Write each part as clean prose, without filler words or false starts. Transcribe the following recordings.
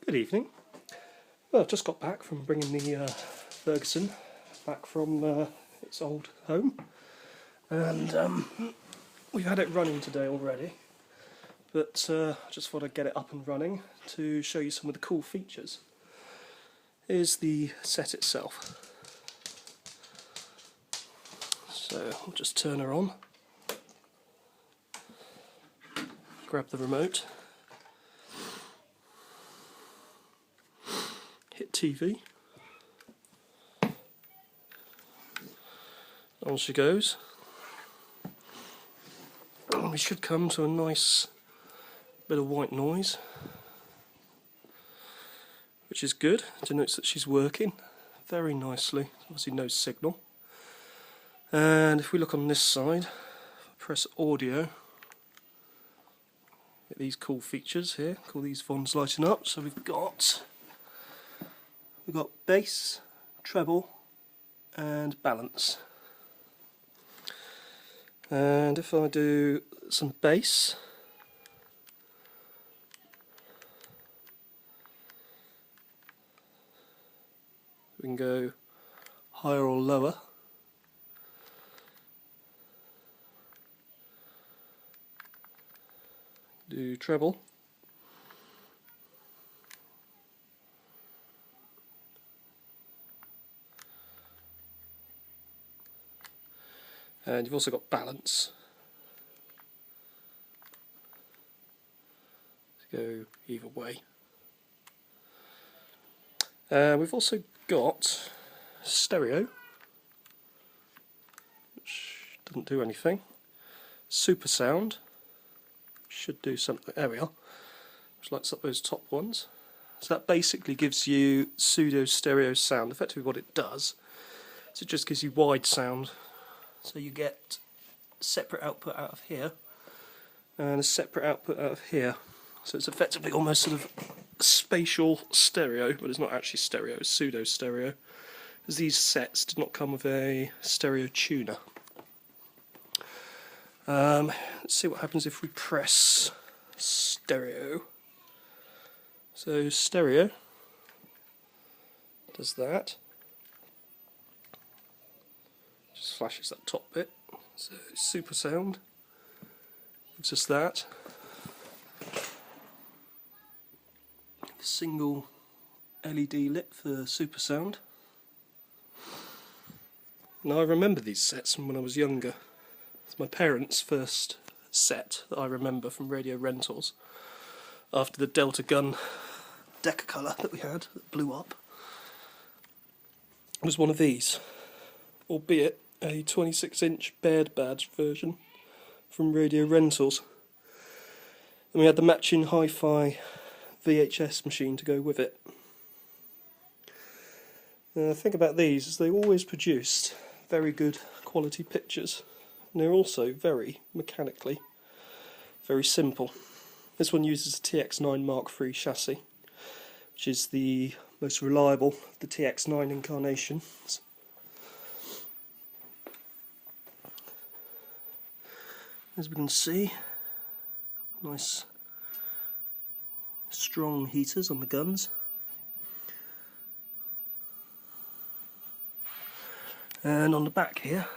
Good evening. Well, I've just got back from bringing the Ferguson back from its old home, and we've had it running today already, but I just thought I'd get it up and running to show you some of the cool features. Here's the set itself. So I'll just turn her on, grab the remote, hit TV, on she goes, and we should come to a nice bit of white noise, which is good. It denotes that she's working very nicely. Obviously no signal. And if we look on this side, press audio, get these cool features here, call these ones lighting up. So we've got bass, treble and balance. And if I do some bass, we can go higher or lower. Do treble. And you've also got balance. Go either way. We've also got stereo, which doesn't do anything. Super sound, should do something. There we are. Which lights up those top ones. So that basically gives you pseudo stereo sound. Effectively what it does is it just gives you wide sound. So you get separate output out of here and a separate output out of here. So it's effectively almost sort of spatial stereo, but it's not actually stereo, it's pseudo stereo, as these sets did not come with a stereo tuner. Let's see what happens if we press stereo. So stereo does that. Just flashes that top bit. So super sound gives us that. Single LED lit for super sound. Now I remember these sets from when I was younger. It's my parents' first set that I remember from radio rentals after the Delta Gun Decacolour that we had that blew up. It was one of these, albeit a 26-inch Baird badge version from radio rentals, and we had the matching hi-fi VHS machine to go with it. The thing about these is they always produced very good quality pictures, and they're also very mechanically very simple. This one uses a TX9 Mark III chassis, which is the most reliable of the TX9 incarnations. As we can see, nice strong heaters on the guns. And on the back here,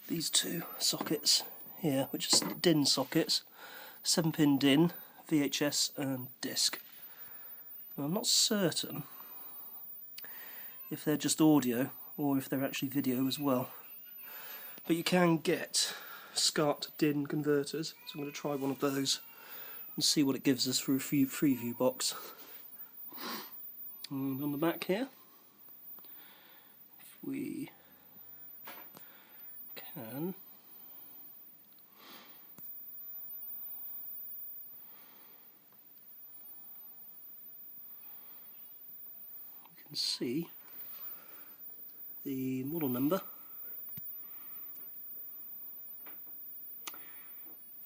these two sockets here, which are DIN sockets, 7-pin DIN, VHS and disc. Now, I'm not certain if they're just audio or if they're actually video as well. But you can get SCART DIN converters, so I'm going to try one of those and see what it gives us for a Freeview box. And on the back here, if we can, we can see the model number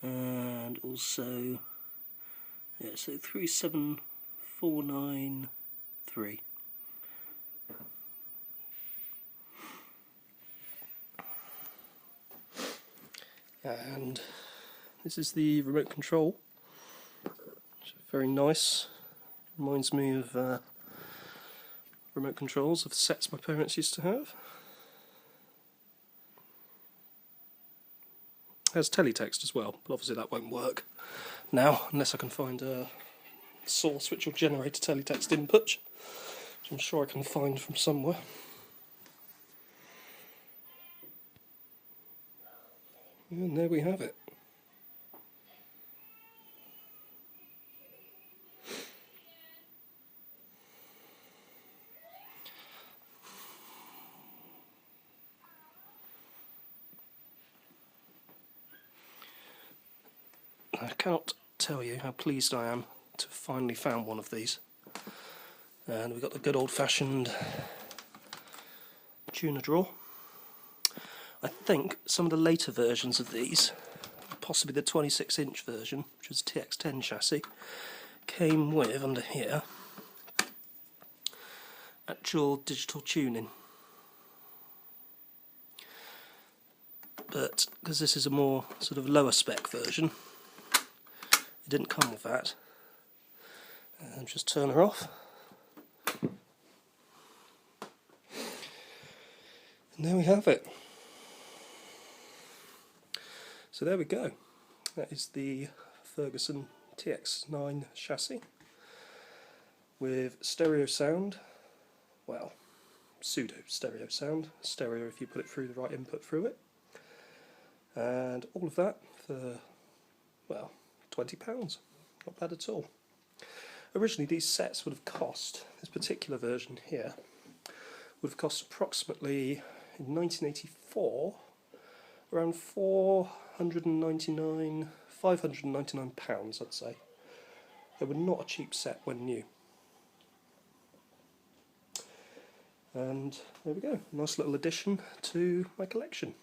and also, yeah, so 37493. And this is the remote control, which is very nice Reminds me of remote controls of sets my parents used to have. Has teletext as well, but obviously that won't work now unless I can find a source which will generate a teletext input, which I'm sure I can find from somewhere. And there we have it. I cannot tell you how pleased I am to have finally found one of these. And we've got the good old-fashioned tuner drawer. I think some of the later versions of these, possibly the 26-inch version, which is TX10 chassis, came with, under here, actual digital tuning. But because this is a more sort of lower spec version, it didn't come with that. And just turn her off. And there we have it. So there we go. That is the Ferguson TX9 chassis with stereo sound. Well, pseudo stereo sound. Stereo if you put it through the right input through it. And all of that for, well, £20. Not bad at all. Originally these sets would have cost, this particular version here, would have cost approximately, in 1984, around £599, I'd say. They were not a cheap set when new. And there we go, nice little addition to my collection.